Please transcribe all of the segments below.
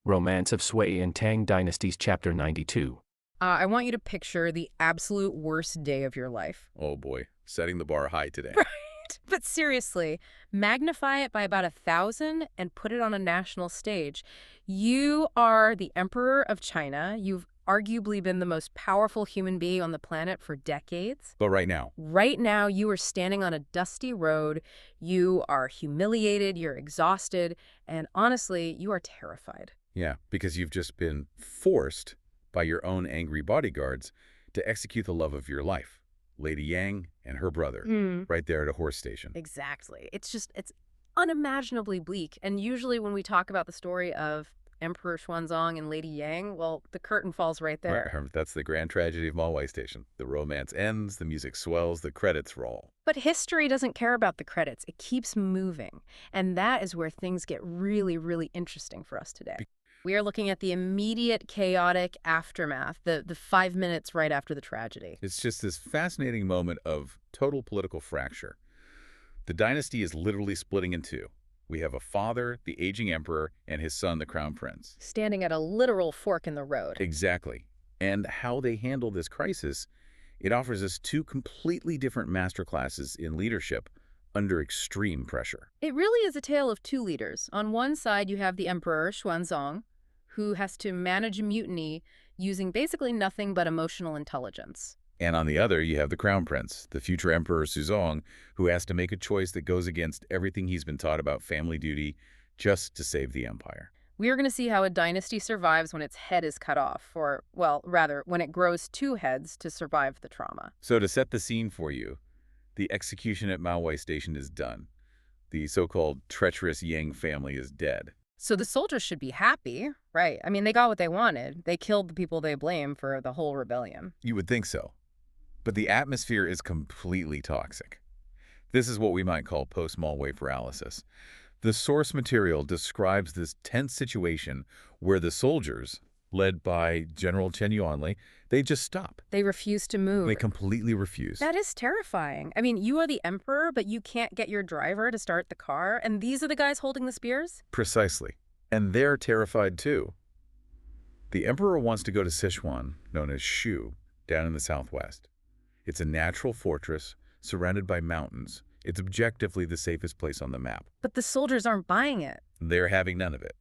Romance of Sui and Tang Dynasties Chapter 92. I want you to picture the absolute worst day of your life. Oh boy, setting the bar high today. Right? But seriously, magnify it by about 1,000 and put it on a national stage. You are the Emperor of China. You've arguably been the most powerful human being on the planet for decades. But right now, Right now, you are standing on a dusty road. You are humiliated, you're exhausted, and honestly, you are terrified. yeah, because you've just been forced by your own angry bodyguards to execute the love of your life, Lady Yang and her brother, right there at a horse station. Exactly. It's unimaginably bleak. And usually when we talk about the story of Emperor Xuanzong and Lady Yang, well, the curtain falls right there. Right, that's the grand tragedy of Malwai Station. The romance ends, the music swells, the credits roll. But history doesn't care about the credits. It keeps moving. And that is where things get really, really interesting for us today. We are looking at the immediate chaotic aftermath, the 5 minutes right after the tragedy. It's just this fascinating moment of total political fracture. The dynasty is literally splitting in two. We have a father, the aging emperor, and his son, the crown prince. Standing at a literal fork in the road. Exactly. And how they handle this crisis, it offers us two completely different masterclasses in leadership under extreme pressure. It really is a tale of two leaders. On one side, you have the emperor, Xuanzong, who has to manage a mutiny using basically nothing but emotional intelligence. And on the other, you have the crown prince, the future emperor Xuanzong, who has to make a choice that goes against everything he's been taught about family duty just to save the empire. We are going to see how a dynasty survives when its head is cut off, or, well, rather, when it grows two heads to survive the trauma. So to set the scene for you, the execution at Malwai Station is done. The so-called treacherous Yang family is dead. So the soldiers should be happy, right? I mean, they got what they wanted. They killed the people they blame for the whole rebellion. You would think so. But the atmosphere is completely toxic. This is what we might call post-Malwai paralysis. The source material describes this tense situation where the soldiers, led by General Chen Yuanli, they just stop. They refuse to move. They completely refuse. That is terrifying. I mean, you are the emperor, but you can't get your driver to start the car, and these are the guys holding the spears? Precisely. And they're terrified too. The emperor wants to go to Sichuan, known as Shu, down in the southwest. It's a natural fortress surrounded by mountains. It's objectively the safest place on the map. But the soldiers aren't buying it. They're having none of it.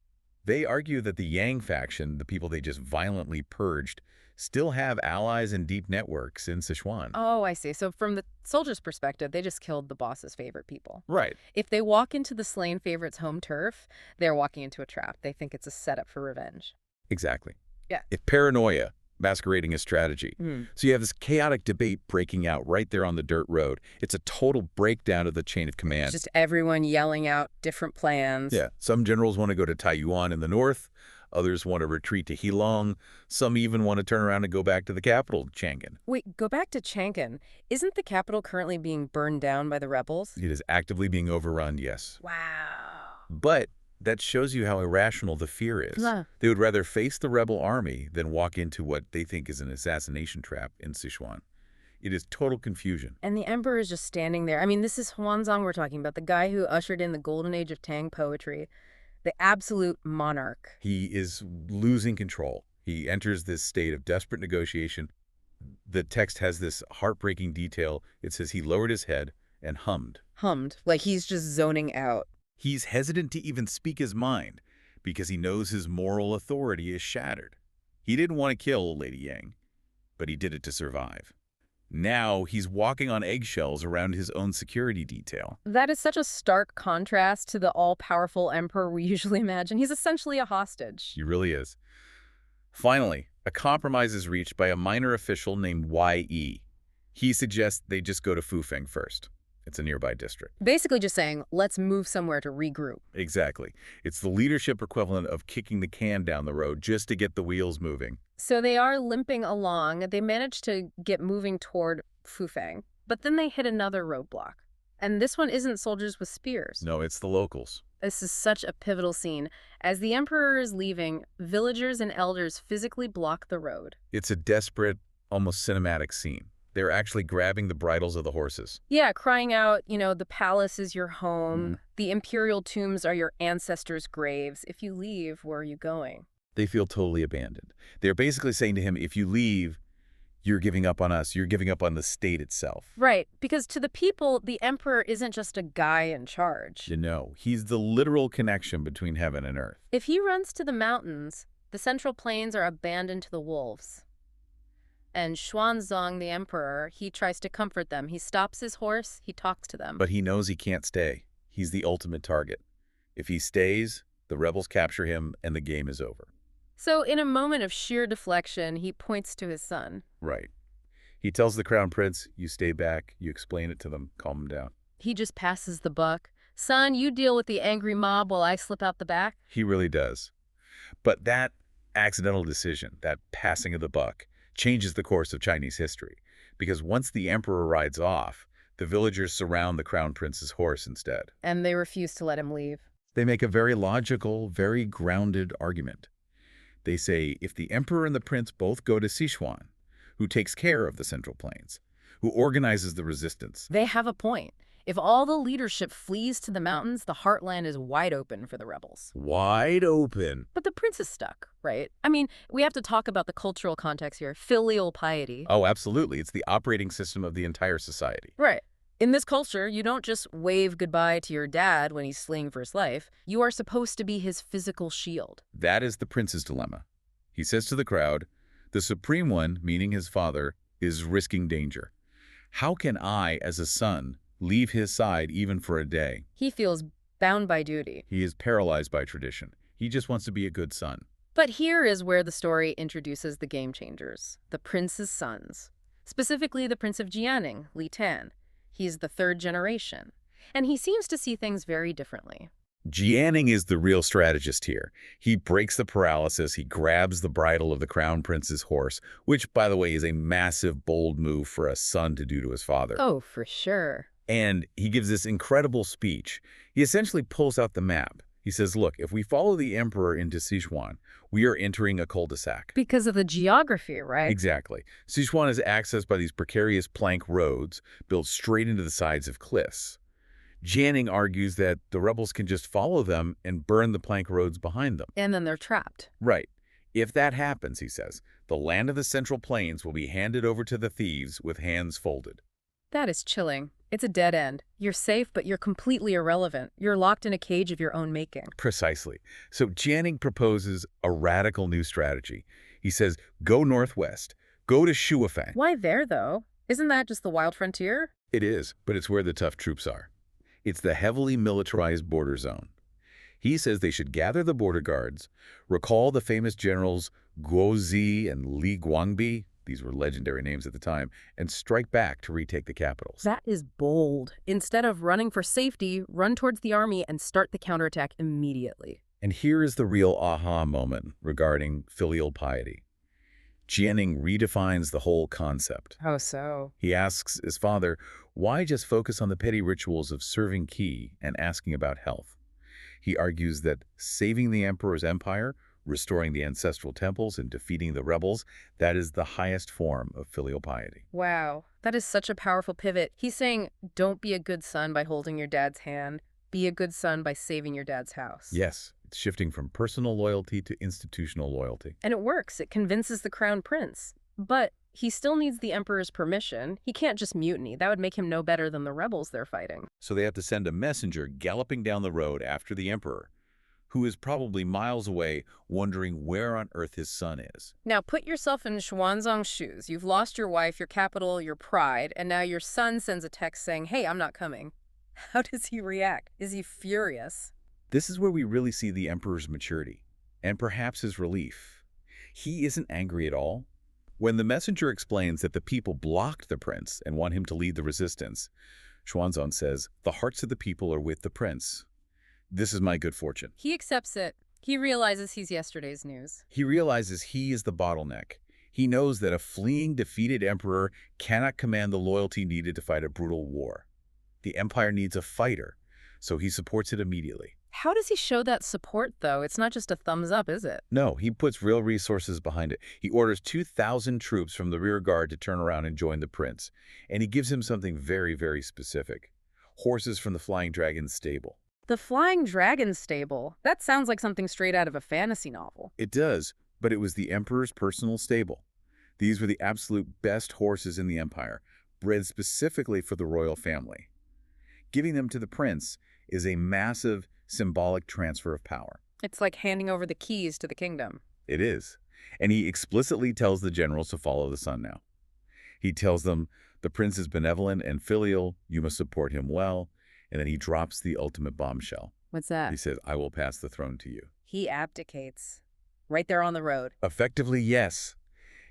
They argue that the Yang faction, the people they just violently purged, still have allies and deep networks in Sichuan. Oh, I see. So from the soldiers' perspective, they just killed the boss's favorite people. Right. If they walk into the slain favorite's home turf, they're walking into a trap. They think it's a setup for revenge. Exactly. Yeah. It's paranoia masquerading as strategy. So you have this chaotic debate breaking out right there on the dirt road. It's a total breakdown of the chain of command. Just everyone yelling out different plans. Yeah. Some generals want to go to Taiyuan in the north. Others want to retreat to Heilong. Some even want to turn around and go back to the capital, Chang'an. Wait, go back to Chang'an. Isn't the capital currently being burned down by the rebels? It is actively being overrun, yes. Wow. But that shows you how irrational the fear is. Yeah. They would rather face the rebel army than walk into what they think is an assassination trap in Sichuan. It is total confusion. And the emperor is just standing there. I mean, this is Xuanzong we're talking about, the guy who ushered in the golden age of Tang poetry, the absolute monarch. He is losing control. He enters this state of desperate negotiation. The text has this heartbreaking detail. It says he lowered his head and hummed. Hummed, like he's just zoning out. He's hesitant to even speak his mind because he knows his moral authority is shattered. He didn't want to kill Lady Yang, but he did it to survive. Now he's walking on eggshells around his own security detail. That is such a stark contrast to the all-powerful emperor we usually imagine. He's essentially a hostage. He really is. Finally, a compromise is reached by a minor official named Y.E. He suggests they just go to Fufeng first. It's a nearby district. Basically just saying, let's move somewhere to regroup. Exactly. It's the leadership equivalent of kicking the can down the road just to get the wheels moving. So they are limping along. They manage to get moving toward Fufeng, but then they hit another roadblock. And this one isn't soldiers with spears. No, it's the locals. This is such a pivotal scene. As the emperor is leaving, villagers and elders physically block the road. It's a desperate, almost cinematic scene. They're actually grabbing the bridles of the horses. Yeah, crying out, the palace is your home. The imperial tombs are your ancestors' graves. If you leave, where are you going? They feel totally abandoned. They're basically saying to him, if you leave, you're giving up on us. You're giving up on the state itself. Right, because to the people, the emperor isn't just a guy in charge. You know, he's the literal connection between heaven and earth. If he runs to the mountains, the central plains are abandoned to the wolves. And Xuanzong, the emperor, he tries to comfort them. He stops his horse, he talks to them. But he knows he can't stay. He's the ultimate target. If he stays, the rebels capture him and the game is over. So in a moment of sheer deflection, he points to his son. Right. He tells the crown prince, you stay back, you explain it to them, calm them down. He just passes the buck. Son, you deal with the angry mob while I slip out the back. He really does. But that accidental decision, that passing of the buck, changes the course of Chinese history. Because once the emperor rides off, the villagers surround the crown prince's horse instead. And they refuse to let him leave. They make a very logical, very grounded argument. They say, if the emperor and the prince both go to Sichuan, who takes care of the Central Plains, who organizes the resistance. They have a point. If all the leadership flees to the mountains, the heartland is wide open for the rebels. Wide open. But the prince is stuck, right? I mean, we have to talk about the cultural context here. Filial piety. Oh, absolutely. It's the operating system of the entire society. Right. In this culture, you don't just wave goodbye to your dad when he's fleeing for his life. You are supposed to be his physical shield. That is the prince's dilemma. He says to the crowd, the supreme one, meaning his father, is risking danger. How can I, as a son, leave his side even for a day? He feels bound by duty. He is paralyzed by tradition. He just wants to be a good son. But here is where the story introduces the game changers, the prince's sons. Specifically, the Prince of Jianing, Li Tan. He's the third generation, and he seems to see things very differently. Jianing is the real strategist here. He breaks the paralysis, he grabs the bridle of the crown prince's horse, which, by the way, is a massive, bold move for a son to do to his father. Oh, for sure. And he gives this incredible speech. He essentially pulls out the map. He says, look, if we follow the emperor into Sichuan, we are entering a cul-de-sac. Because of the geography, right? Exactly. Sichuan is accessed by these precarious plank roads built straight into the sides of cliffs. Jianing argues that the rebels can just follow them and burn the plank roads behind them. And then they're trapped. Right. If that happens, he says, the land of the Central Plains will be handed over to the thieves with hands folded. That is chilling. It's a dead end. You're safe, but you're completely irrelevant. You're locked in a cage of your own making. Precisely. So Jianing proposes a radical new strategy. He says, go northwest. Go to Shuafang. Why there, though? Isn't that just the wild frontier? It is, but it's where the tough troops are. It's the heavily militarized border zone. He says they should gather the border guards, recall the famous generals Guo Zi and Li Guangbi, these were legendary names at the time, and strike back to retake the capitals. That is bold. Instead of running for safety, run towards the army and start the counterattack immediately. And here is the real aha moment regarding filial piety. Jianing redefines the whole concept. How so? He asks his father, why just focus on the petty rituals of serving qi and asking about health? He argues that saving the emperor's empire, restoring the ancestral temples, and defeating the rebels, that is the highest form of filial piety. Wow, that is such a powerful pivot. He's saying, don't be a good son by holding your dad's hand. Be a good son by saving your dad's house. Yes, it's shifting from personal loyalty to institutional loyalty. And it works. It convinces the crown prince. But he still needs the emperor's permission. He can't just mutiny. That would make him no better than the rebels they're fighting. So they have to send a messenger galloping down the road after the emperor, who is probably miles away, wondering where on earth his son is. Now put yourself in Xuanzong's shoes. You've lost your wife, your capital, your pride, and now your son sends a text saying, hey, I'm not coming. How does he react? Is he furious? This is where we really see the emperor's maturity, and perhaps his relief. He isn't angry at all. When the messenger explains that the people blocked the prince and want him to lead the resistance, Xuanzong says, the hearts of the people are with the prince. This is my good fortune. He accepts it. He realizes he's yesterday's news. He realizes he is the bottleneck. He knows that a fleeing, defeated emperor cannot command the loyalty needed to fight a brutal war. The empire needs a fighter, so he supports it immediately. How does he show that support, though? It's not just a thumbs up, is it? No, he puts real resources behind it. He orders 2,000 troops from the rear guard to turn around and join the prince. And he gives him something very, very specific. Horses from the Flying Dragon's stable. The Flying Dragon stable. That sounds like something straight out of a fantasy novel. It does, but it was the emperor's personal stable. These were the absolute best horses in the empire, bred specifically for the royal family. Giving them to the prince is a massive symbolic transfer of power. It's like handing over the keys to the kingdom. It is. And he explicitly tells the generals to follow the son now. He tells them, the prince is benevolent and filial, you must support him well, and then he drops the ultimate bombshell. What's that? He says, I will pass the throne to you. He abdicates. Right there on the road. Effectively, yes.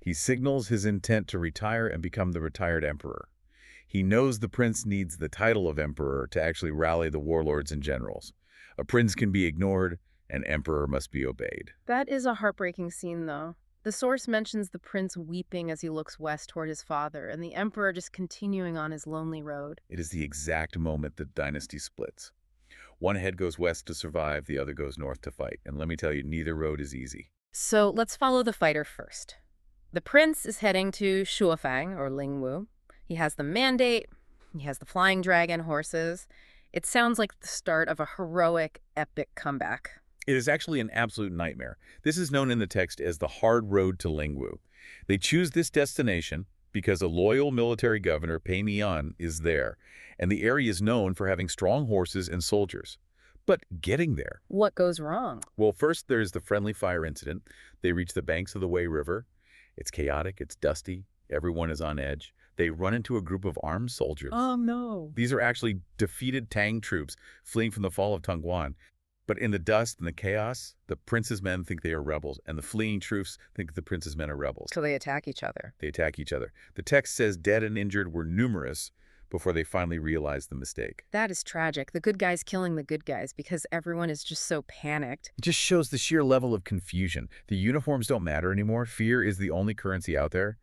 He signals his intent to retire and become the retired emperor. He knows the prince needs the title of emperor to actually rally the warlords and generals. A prince can be ignored, an emperor must be obeyed. That is a heartbreaking scene, though. The source mentions the prince weeping as he looks west toward his father, and the emperor just continuing on his lonely road. It is the exact moment the dynasty splits. One head goes west to survive, the other goes north to fight. And let me tell you, neither road is easy. So let's follow the fighter first. The prince is heading to Shuofang, or Lingwu. He has the mandate, he has the flying dragon horses. It sounds like the start of a heroic, epic comeback. It is actually an absolute nightmare. This is known in the text as the hard road to Lingwu. They choose this destination because a loyal military governor, Pei Mian, is there, and the area is known for having strong horses and soldiers. But getting there... What goes wrong? Well, first there's the friendly fire incident. They reach the banks of the Wei River. It's chaotic, it's dusty, everyone is on edge. They run into a group of armed soldiers. Oh, no. These are actually defeated Tang troops fleeing from the fall of Tongguan. But in the dust and the chaos, the prince's men think they are rebels, and the fleeing troops think the prince's men are rebels. So they attack each other. They attack each other. The text says dead and injured were numerous before they finally realized the mistake. That is tragic. The good guys killing the good guys because everyone is just so panicked. It just shows the sheer level of confusion. The uniforms don't matter anymore. Fear is the only currency out there.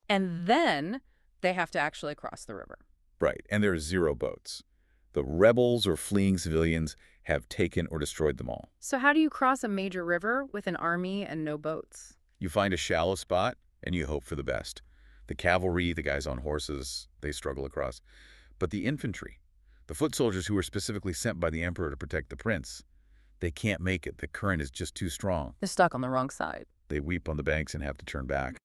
And then they have to actually cross the river. Right, and there are 0 boats. The rebels or fleeing civilians have taken or destroyed them all. So how do you cross a major river with an army and no boats? You find a shallow spot and you hope for the best. The cavalry, the guys on horses, they struggle across. But the infantry, the foot soldiers who were specifically sent by the emperor to protect the prince, they can't make it. The current is just too strong. They're stuck on the wrong side. They weep on the banks and have to turn back.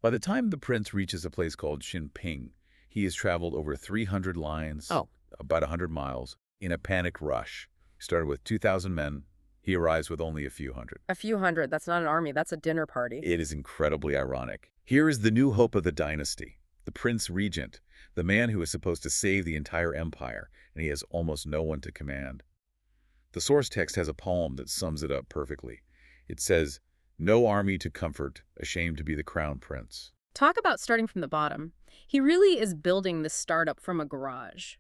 By the time the prince reaches a place called Xinping, he has traveled over 300 lines, about 100 miles, in a panicked rush. He started with 2,000 men. He arrives with only a few hundred. A few hundred, that's not an army, that's a dinner party. It is incredibly ironic. Here is the new hope of the dynasty, the prince regent, the man who is supposed to save the entire empire, and he has almost no one to command. The source text has a poem that sums it up perfectly. It says, "No army to comfort, ashamed to be the crown prince." Talk about starting from the bottom. He really is building this startup from a garage.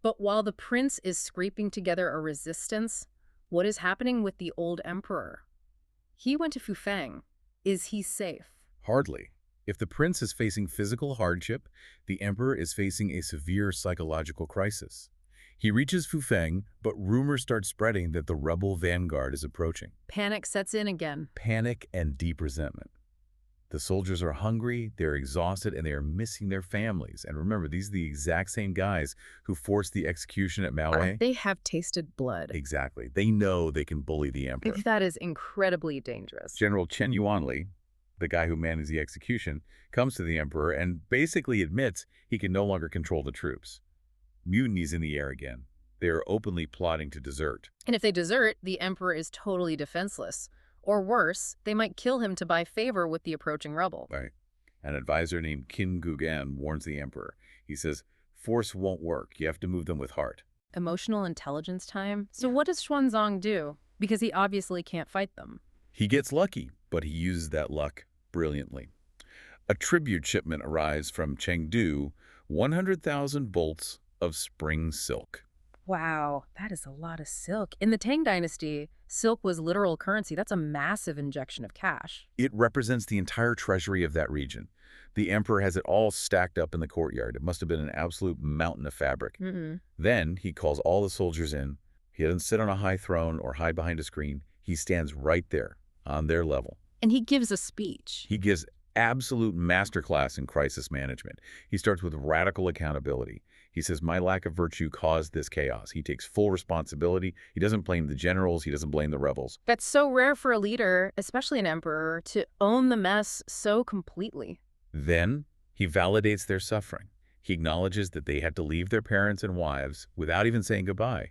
But while the prince is scraping together a resistance, what is happening with the old emperor? He went to Fufang. Is he safe? Hardly. If the prince is facing physical hardship, the emperor is facing a severe psychological crisis. He reaches Fufang, but rumors start spreading that the rebel vanguard is approaching. Panic sets in again. Panic and deep resentment. The soldiers are hungry, they're exhausted, and they are missing their families. And remember, these are the exact same guys who forced the execution at Maui. They have tasted blood. Exactly. They know they can bully the emperor. That is incredibly dangerous. General Chen Yuanli, the guy who managed the execution, comes to the emperor and basically admits he can no longer control the troops. Mutinies in the air again. They are openly plotting to desert. And if they desert, the emperor is totally defenseless. Or worse, they might kill him to buy favor with the approaching rebel. Right. An advisor named Qin Gugan warns the emperor. He says, force won't work. You have to move them with heart. Emotional intelligence time? So what does Xuanzong do? Because he obviously can't fight them. He gets lucky, but he uses that luck brilliantly. A tribute shipment arrives from Chengdu, 100,000 bolts of spring silk. Wow, that is a lot of silk. In the Tang Dynasty, silk was literal currency. That's a massive injection of cash. It represents the entire treasury of that region. The emperor has it all stacked up in the courtyard. It must have been an absolute mountain of fabric. Then he calls all the soldiers in. He doesn't sit on a high throne or hide behind a screen. He stands right there on their level. And he gives a speech. He gives absolute masterclass in crisis management. He starts with radical accountability. He says, my lack of virtue caused this chaos. He takes full responsibility. He doesn't blame the generals. He doesn't blame the rebels. That's so rare for a leader, especially an emperor, to own the mess so completely. Then he validates their suffering. He acknowledges that they had to leave their parents and wives without even saying goodbye.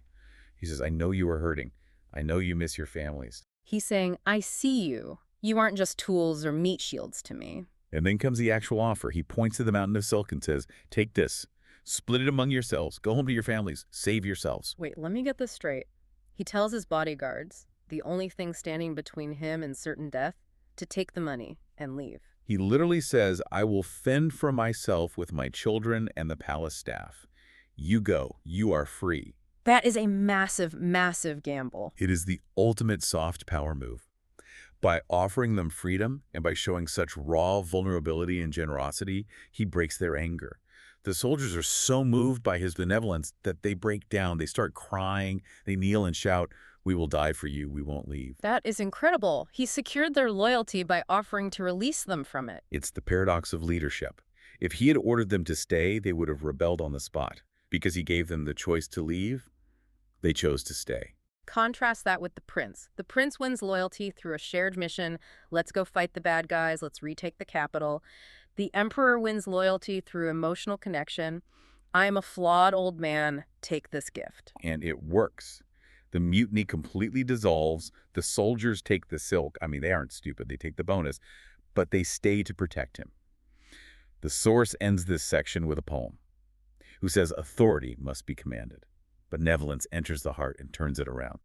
He says, I know you are hurting. I know you miss your families. He's saying, I see you. You aren't just tools or meat shields to me. And then comes the actual offer. He points to the mountain of silk and says, take this. Split it among yourselves. Go home to your families. Save yourselves. Wait, let me get this straight. He tells his bodyguards, the only thing standing between him and certain death, to take the money and leave. He literally says, I will fend for myself with my children and the palace staff. You go. You are free. That is a massive, massive gamble. It is the ultimate soft power move. By offering them freedom and by showing such raw vulnerability and generosity, he breaks their anger. The soldiers are so moved by his benevolence that they break down. They start crying. They kneel and shout, we will die for you. We won't leave. That is incredible. He secured their loyalty by offering to release them from it. It's the paradox of leadership. If he had ordered them to stay, they would have rebelled on the spot. Because he gave them the choice to leave, they chose to stay. Contrast that with the prince. The prince wins loyalty through a shared mission. Let's go fight the bad guys. Let's retake the capital. The emperor wins loyalty through emotional connection. I am a flawed old man. Take this gift. And it works. The mutiny completely dissolves. The soldiers take the silk. I mean, they aren't stupid. They take the bonus. But they stay to protect him. The source ends this section with a poem, who says authority must be commanded. Benevolence enters the heart and turns it around.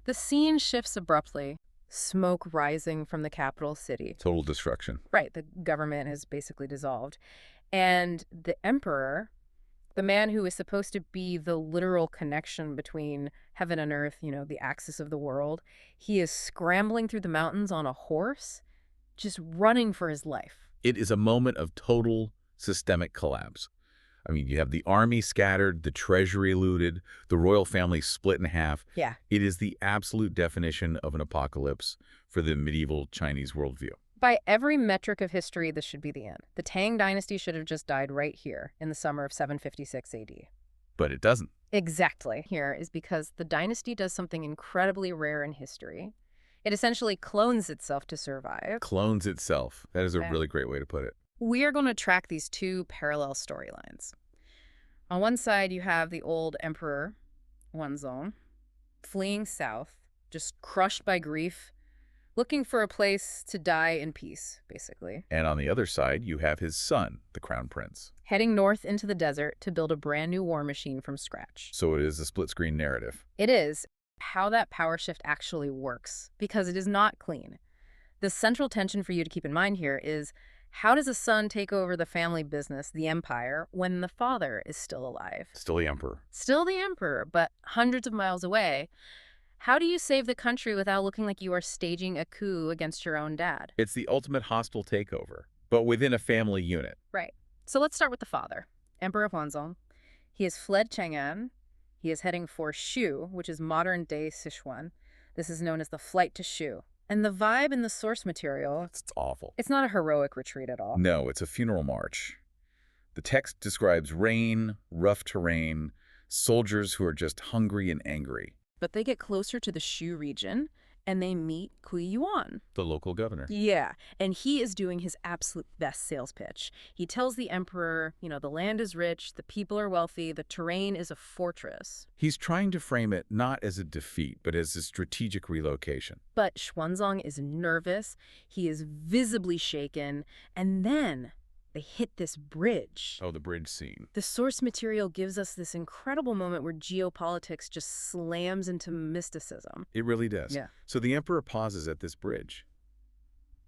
The scene shifts abruptly. Smoke rising from the capital city. Total destruction. Right, the government has basically dissolved. And the emperor, the man who is supposed to be the literal connection between heaven and earth, the axis of the world, he is scrambling through the mountains on a horse, just running for his life. It is a moment of total systemic collapse. I mean, you have the army scattered, the treasury looted, the royal family split in half. Yeah. It is the absolute definition of an apocalypse for the medieval Chinese worldview. By every metric of history, this should be the end. The Tang dynasty should have just died right here in the summer of 756 AD. But it doesn't. Exactly. Here is because the dynasty does something incredibly rare in history. It essentially clones itself to survive. Clones itself. That is a really great way to put it. We are going to track these two parallel storylines. On one side, you have the old emperor, Xuanzong, fleeing south, just crushed by grief, looking for a place to die in peace, basically. And on the other side, you have his son, the crown prince. Heading north into the desert to build a brand new war machine from scratch. So it is a split-screen narrative. It is. How that power shift actually works, because it is not clean. The central tension for you to keep in mind here is, how does a son take over the family business, the empire, when the father is still alive? Still the emperor. Still the emperor, but hundreds of miles away. How do you save the country without looking like you are staging a coup against your own dad? It's the ultimate hostile takeover, but within a family unit. Right. So let's start with the father, Emperor Xuanzong. He has fled Chang'an. He is heading for Shu, which is modern-day Sichuan. This is known as the flight to Shu. And the vibe in the source material, It's awful. it's not a heroic retreat at all. No, it's a funeral march. The text describes rain, rough terrain, soldiers who are just hungry and angry. But they get closer to the Shu region, and they meet Kui Yuan. The local governor. Yeah, and he is doing his absolute best sales pitch. He tells the emperor, the land is rich, the people are wealthy, the terrain is a fortress. He's trying to frame it not as a defeat, but as a strategic relocation. But Xuanzong is nervous, he is visibly shaken, and then they hit this bridge. Oh, the bridge scene. The source material gives us this incredible moment where geopolitics just slams into mysticism. It really does. Yeah. So the emperor pauses at this bridge,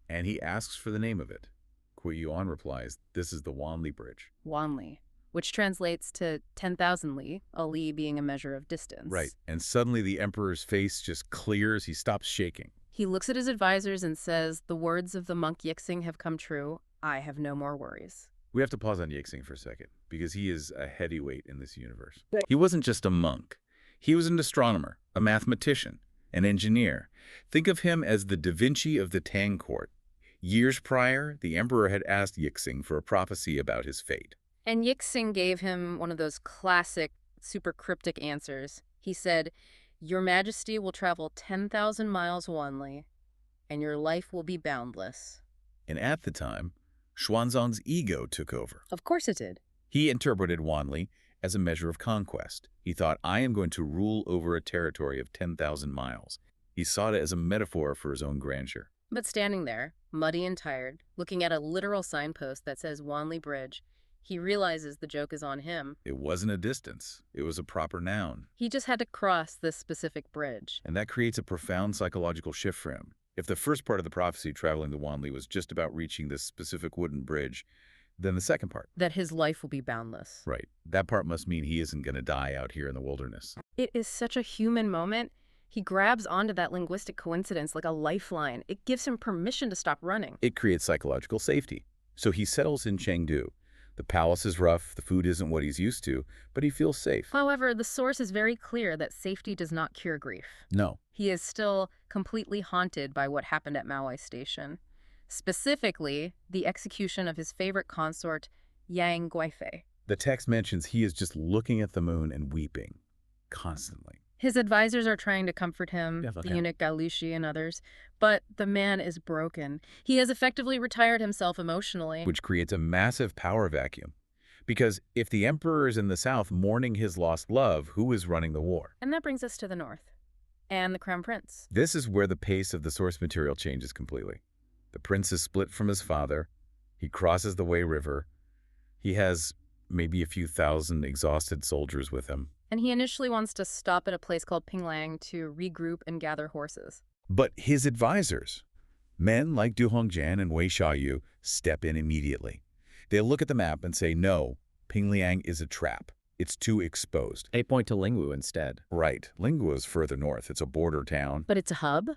and he asks for the name of it. Kui Yuan replies, this is the Wanli Bridge. Wanli, which translates to 10,000 li, a li being a measure of distance. Right. And suddenly the emperor's face just clears. He stops shaking. He looks at his advisors and says, the words of the monk Yixing have come true. I have no more worries. We have to pause on Yixing for a second, because he is a heavyweight in this universe. He wasn't just a monk. He was an astronomer, a mathematician, an engineer. Think of him as the Da Vinci of the Tang court. Years prior, the emperor had asked Yixing for a prophecy about his fate. And Yixing gave him one of those classic, super cryptic answers. He said, "Your Majesty will travel 10,000 miles only, and your life will be boundless." And at the time, Xuanzong's ego took over. Of course it did. He interpreted Wanli as a measure of conquest. He thought, I am going to rule over a territory of 10,000 miles. He saw it as a metaphor for his own grandeur. But standing there, muddy and tired, looking at a literal signpost that says Wanli Bridge, he realizes the joke is on him. It wasn't a distance. It was a proper noun. He just had to cross this specific bridge. And that creates a profound psychological shift for him. If the first part of the prophecy traveling to Wanli was just about reaching this specific wooden bridge, then the second part. That his life will be boundless. Right. That part must mean he isn't going to die out here in the wilderness. It is such a human moment. He grabs onto that linguistic coincidence like a lifeline. It gives him permission to stop running. It creates psychological safety. So he settles in Chengdu. The palace is rough, the food isn't what he's used to, but he feels safe. However, the source is very clear that safety does not cure grief. No. He is still completely haunted by what happened at Maui Station. Specifically, the execution of his favorite consort, Yang Guifei. The text mentions he is just looking at the moon and weeping, constantly. His advisors are trying to comfort him, Yeah, the eunuch Galushi and others, but the man is broken. He has effectively retired himself emotionally. Which creates a massive power vacuum. Because if the emperor is in the south mourning his lost love, who is running the war? And that brings us to the north. And the crown prince. This is where the pace of the source material changes completely. The prince is split from his father. He crosses the Wei River. He has maybe a few thousand exhausted soldiers with him. And he initially wants to stop at a place called Pinglang to regroup and gather horses. But his advisors, men like Du Hongjian and Wei Xiaoyu, step in immediately. They look at the map and say, no, Pingliang is a trap. It's too exposed. They point to Lingwu instead. Right. Lingwu is further north. It's a border town. But it's a hub?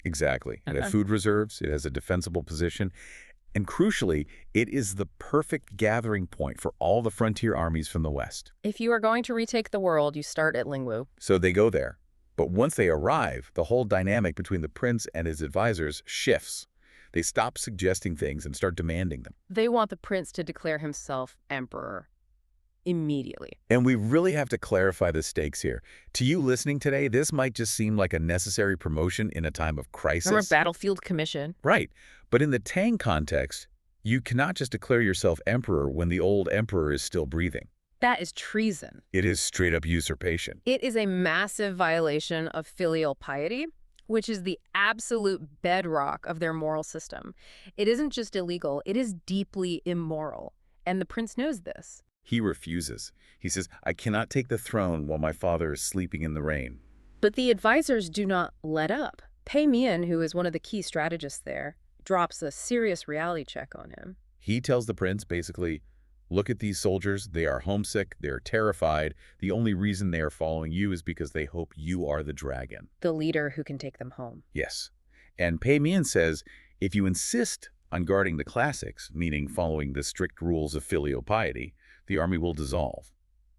Exactly. It has food reserves. It has a defensible position. And crucially, it is the perfect gathering point for all the frontier armies from the west. If you are going to retake the world, you start at Lingwu. So they go there. But once they arrive, the whole dynamic between the prince and his advisors shifts. They stop suggesting things and start demanding them. They want the prince to declare himself emperor immediately. And we really have to clarify the stakes here. To you listening today, this might just seem like a necessary promotion in a time of crisis. Remember Battlefield Commission? Right. But in the Tang context, you cannot just declare yourself emperor when the old emperor is still breathing. That is treason. It is straight up usurpation. It is a massive violation of filial piety, which is the absolute bedrock of their moral system. It isn't just illegal, it is deeply immoral. And the prince knows this. He refuses. He says, I cannot take the throne while my father is sleeping in the rain. But the advisors do not let up. Pei Mian, who is one of the key strategists there, drops a serious reality check on him. He tells the prince, basically, look at these soldiers. They are homesick. They are terrified. The only reason they are following you is because they hope you are the dragon. The leader who can take them home. Yes. And Pei Mian says, if you insist on guarding the classics, meaning following the strict rules of filial piety, the army will dissolve.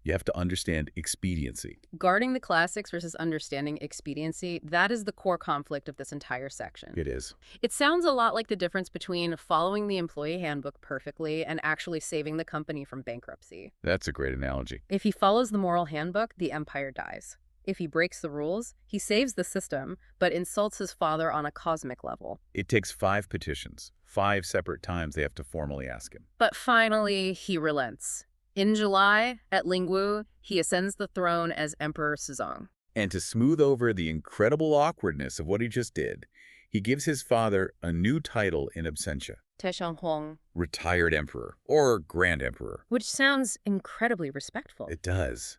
You have to understand expediency. Guarding the classics versus understanding expediency, that is the core conflict of this entire section. It is. It sounds a lot like the difference between following the employee handbook perfectly and actually saving the company from bankruptcy. That's a great analogy. If he follows the moral handbook, the empire dies. If he breaks the rules, he saves the system, but insults his father on a cosmic level. It takes 5 petitions. 5 separate times they have to formally ask him. But finally, he relents. In July, at Lingwu, he ascends the throne as Emperor Xuanzong. And to smooth over the incredible awkwardness of what he just did, he gives his father a new title in absentia. Xuanzong, Retired Emperor, or Grand Emperor. which sounds incredibly respectful. It does.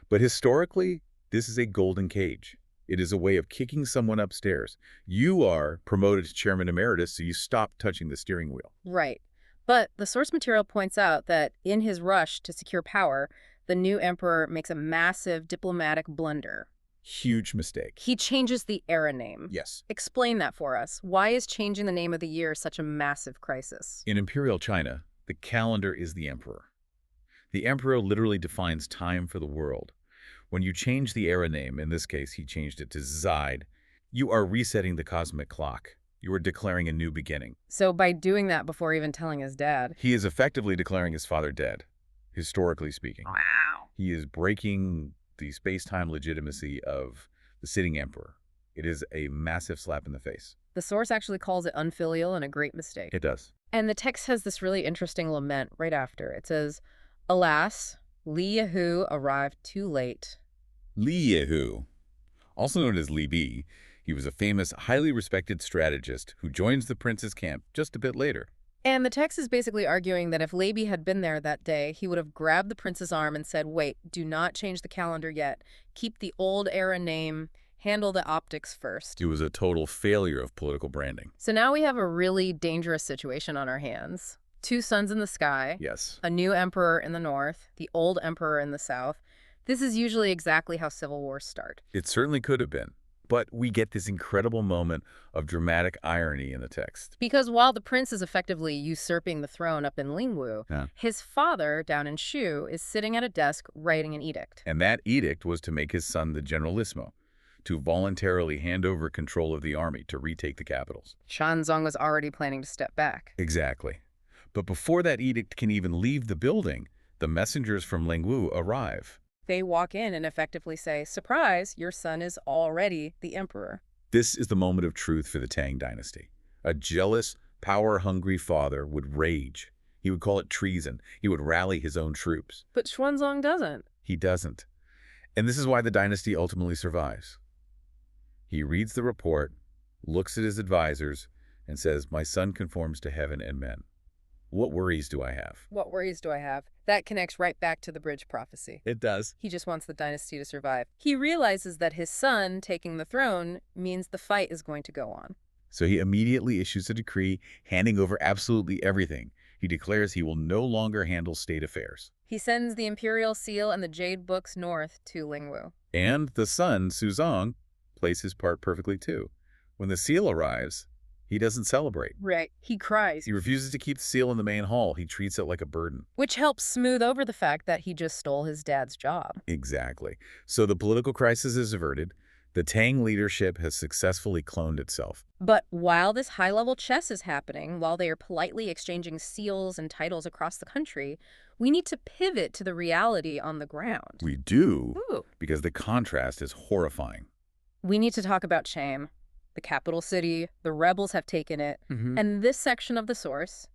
But historically, this is a golden cage. It is a way of kicking someone upstairs. You are promoted to Chairman Emeritus, so you stop touching the steering wheel. Right. But the source material points out that in his rush to secure power, the new emperor makes a massive diplomatic blunder. Huge mistake. He changes the era name. Yes. Explain that for us. Why is changing the name of the year such a massive crisis? In Imperial China, the calendar is the emperor. The emperor literally defines time for the world. When you change the era name, in this case he changed it to Zide, you are resetting the cosmic clock. You are declaring a new beginning. So by doing that before even telling his dad. He is effectively declaring his father dead, historically speaking. Wow. He is breaking the space-time legitimacy of the sitting emperor. It is a massive slap in the face. The source actually calls it unfilial and a great mistake. It does. And the text has this really interesting lament right after. It says, "Alas, Li Yehu arrived too late." Li Yehu, also known as Li Bi, he was a famous, highly respected strategist who joins the prince's camp just a bit later. And the text is basically arguing that if Lebi had been there that day, he would have grabbed the prince's arm and said, wait, do not change the calendar yet. Keep the old era name. Handle the optics first. It was a total failure of political branding. So now we have a really dangerous situation on our hands. Two suns in the sky. Yes. A new emperor in the north, the old emperor in the south. This is usually exactly how civil wars start. It certainly could have been. But we get this incredible moment of dramatic irony in the text. Because while the prince is effectively usurping the throne up in Lingwu, his father, down in Shu, is sitting at a desk writing an edict. And that edict was to make his son the generalissimo, to voluntarily hand over control of the army to retake the capitals. Xuanzong was already planning to step back. Exactly. But before that edict can even leave the building, the messengers from Lingwu arrive. They walk in and effectively say, surprise, your son is already the emperor. This is the moment of truth for the Tang dynasty. A jealous, power-hungry father would rage. He would call it treason. He would rally his own troops. But Xuanzong doesn't. He doesn't. And this is why the dynasty ultimately survives. He reads the report, looks at his advisors, and says, my son conforms to heaven and men. What worries do I have? What worries do I have? That connects right back to the bridge prophecy. It does. He just wants the dynasty to survive. He realizes that his son taking the throne means the fight is going to go on. So he immediately issues a decree handing over absolutely everything. He declares he will no longer handle state affairs. He sends the imperial seal and the jade books north to Lingwu. And the son, Xuanzong, plays his part perfectly too. When the seal arrives, he doesn't celebrate. Right. He cries. He refuses to keep the seal in the main hall. He treats it like a burden. Which helps smooth over the fact that he just stole his dad's job. Exactly. So the political crisis is averted. The Tang leadership has successfully cloned itself. But while this high-level chess is happening, while they are politely exchanging seals and titles across the country, we need to pivot to the reality on the ground. We do, Ooh. because the contrast is horrifying. We need to talk about Cham, the capital city. The rebels have taken it. And this section of the source,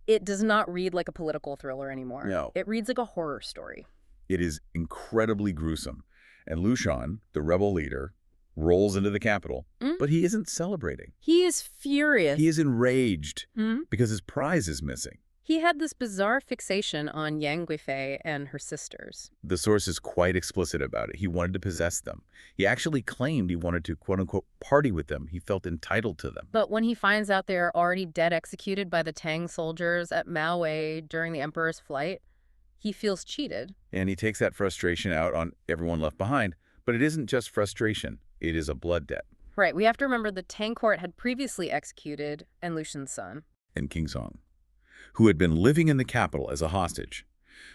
it does not read like a political thriller anymore. No. It reads like a horror story. It is incredibly gruesome. And Lu Shan, the rebel leader, rolls into the capital, but he isn't celebrating. He is furious. He is enraged because his prize is missing. He had this bizarre fixation on Yang Guifei and her sisters. The source is quite explicit about it. He wanted to possess them. He actually claimed he wanted to, quote-unquote, party with them. He felt entitled to them. But when he finds out they're already dead executed by the Tang soldiers at Maowei during the emperor's flight, he feels cheated. And he takes that frustration out on everyone left behind. But it isn't just frustration. It is a blood debt. Right. We have to remember the Tang court had previously executed An Lushan's son. And Xuanzong, who had been living in the capital as a hostage.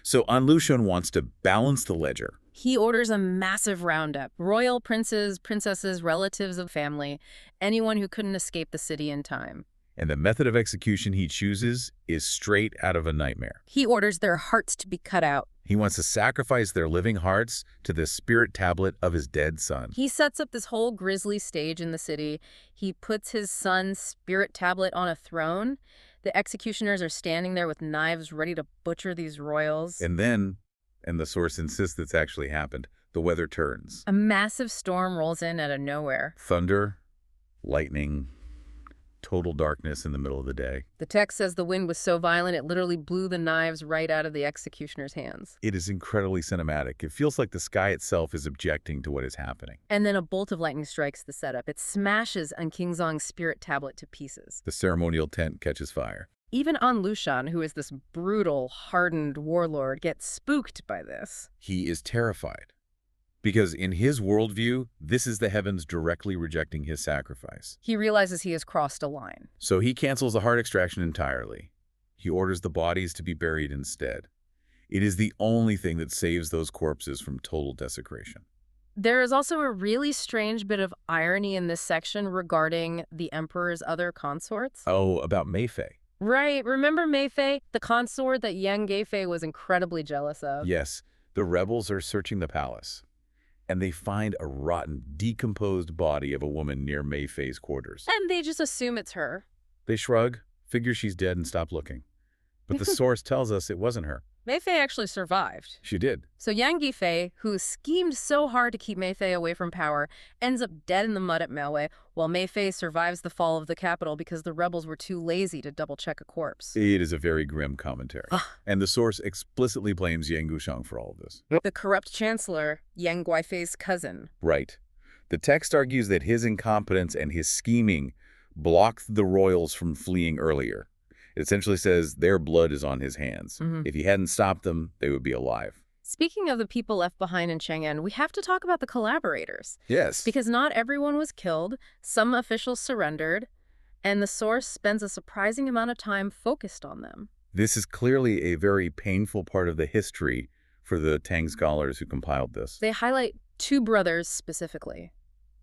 So An Lushan wants to balance the ledger. He orders a massive roundup. Royal princes, princesses, relatives of family, anyone who couldn't escape the city in time. And the method of execution he chooses is straight out of a nightmare. He orders their hearts to be cut out. He wants to sacrifice their living hearts to the spirit tablet of his dead son. He sets up this whole grisly stage in the city. He puts his son's spirit tablet on a throne. The executioners are standing there with knives ready to butcher these royals. And then, and the source insists it's actually happened, the weather turns. A massive storm rolls in out of nowhere. Thunder, lightning, total darkness in the middle of the day. The text says the wind was so violent it literally blew the knives right out of the executioner's hands. It is incredibly cinematic. It feels like the sky itself is objecting to what is happening. And then a bolt of lightning strikes the setup. It smashes An Xuanzong's spirit tablet to pieces. The ceremonial tent catches fire. Even An Lushan, who is this brutal, hardened warlord, gets spooked by this. He is terrified. Because in his worldview, this is the heavens directly rejecting his sacrifice. He realizes he has crossed a line. So he cancels the heart extraction entirely. He orders the bodies to be buried instead. It is the only thing that saves those corpses from total desecration. There is also a really strange bit of irony in this section regarding the emperor's other consorts. Oh, about Meifei. Right, remember Meifei, the consort that Yang Geifei was incredibly jealous of? Yes, the rebels are searching the palace, and they find a rotten, decomposed body of a woman near Meifei's quarters. And they just assume it's her. They shrug, figure she's dead, and stop looking. But the source tells us it wasn't her. Meifei actually survived. She did. So Yang Geifei, who schemed so hard to keep Meifei away from power, ends up dead in the mud at Maowei, while Meifei survives the fall of the capital because the rebels were too lazy to double-check a corpse. It is a very grim commentary. And the source explicitly blames Yang Gusheng for all of this. The corrupt chancellor, Yang Guifei's cousin. Right. The text argues that his incompetence and his scheming blocked the royals from fleeing earlier. It essentially says their blood is on his hands. If he hadn't stopped them, they would be alive. Speaking of the people left behind in Chang'an, we have to talk about the collaborators. Yes. Because not everyone was killed, some officials surrendered, and the source spends a surprising amount of time focused on them. This is clearly a very painful part of the history for the Tang scholars who compiled this. They highlight two brothers specifically,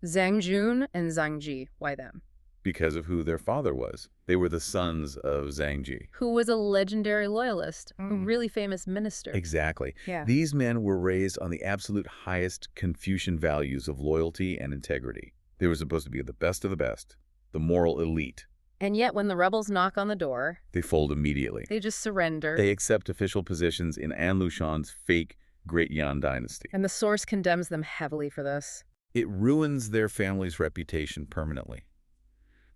Zhang Jun and Zhang Ji. Why them? Because of who their father was. They were the sons of Zhang Ji. Who was a legendary loyalist, a really famous minister. Exactly. Yeah. These men were raised on the absolute highest Confucian values of loyalty and integrity. They were supposed to be the best of the best, the moral elite. And yet when the rebels knock on the door, They fold immediately. they just surrender. They accept official positions in An Lushan's fake Great Yan dynasty. And the source condemns them heavily for this. It ruins their family's reputation permanently.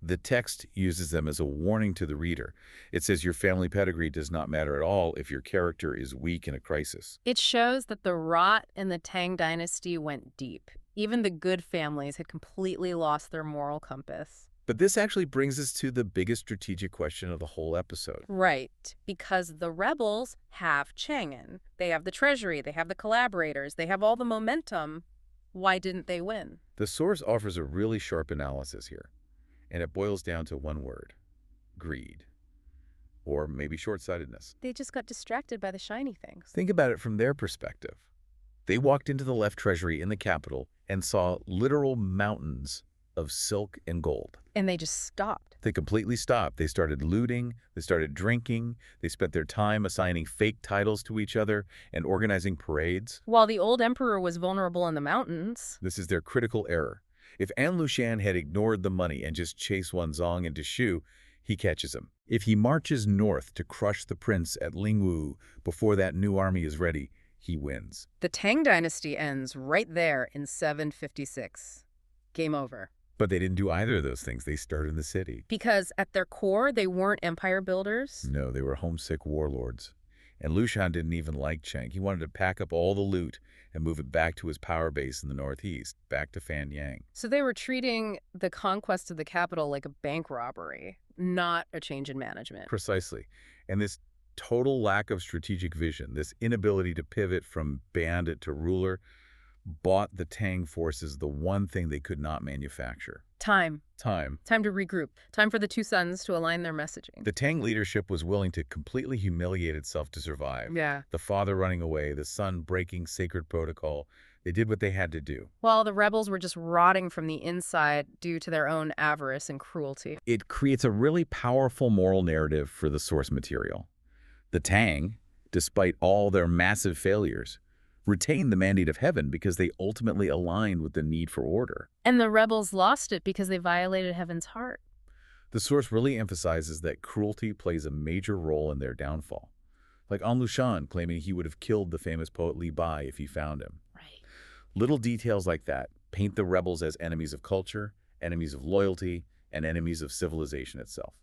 The text uses them as a warning to the reader. It says your family pedigree does not matter at all if your character is weak in a crisis. It shows that the rot in the Tang dynasty went deep. Even the good families had completely lost their moral compass. But this actually brings us to the biggest strategic question of the whole episode. Right, because the rebels have Chang'an. They have the treasury, they have the collaborators, they have all the momentum. Why didn't they win? The source offers a really sharp analysis here, and it boils down to one word: greed. Or maybe short-sightedness. They just got distracted by the shiny things. Think about it from their perspective. They walked into the left treasury in the capital and saw literal mountains of silk and gold. And they just stopped. They completely stopped. They started looting, they started drinking, they spent their time assigning fake titles to each other and organizing parades. While the old emperor was vulnerable in the mountains. This is their critical error. If An Lushan had ignored the money and just chased Xuanzong into Shu, he catches him. If he marches north to crush the prince at Lingwu before that new army is ready, he wins. The Tang dynasty ends right there in 756. Game over. But they didn't do either of those things. They started in the city. Because at their core, they weren't empire builders. No, they were homesick warlords. And Lushan didn't even like Cheng. He wanted to pack up all the loot and move it back to his power base in the northeast, back to Fanyang. So they were treating the conquest of the capital like a bank robbery, not a change in management. Precisely. And this total lack of strategic vision, this inability to pivot from bandit to ruler, bought the Tang forces the one thing they could not manufacture. Time. Time. Time to regroup. Time for the two sons to align their messaging. The Tang leadership was willing to completely humiliate itself to survive. Yeah. The father running away, the son breaking sacred protocol. They did what they had to do. While the rebels were just rotting from the inside due to their own avarice and cruelty. It creates a really powerful moral narrative for the source material. The Tang, despite all their massive failures, retained the mandate of heaven because they ultimately aligned with the need for order. And the rebels lost it because they violated heaven's heart. The source really emphasizes that cruelty plays a major role in their downfall. Like An Lushan claiming he would have killed the famous poet Li Bai if he found him. Right. Little details like that paint the rebels as enemies of culture, enemies of loyalty, and enemies of civilization itself.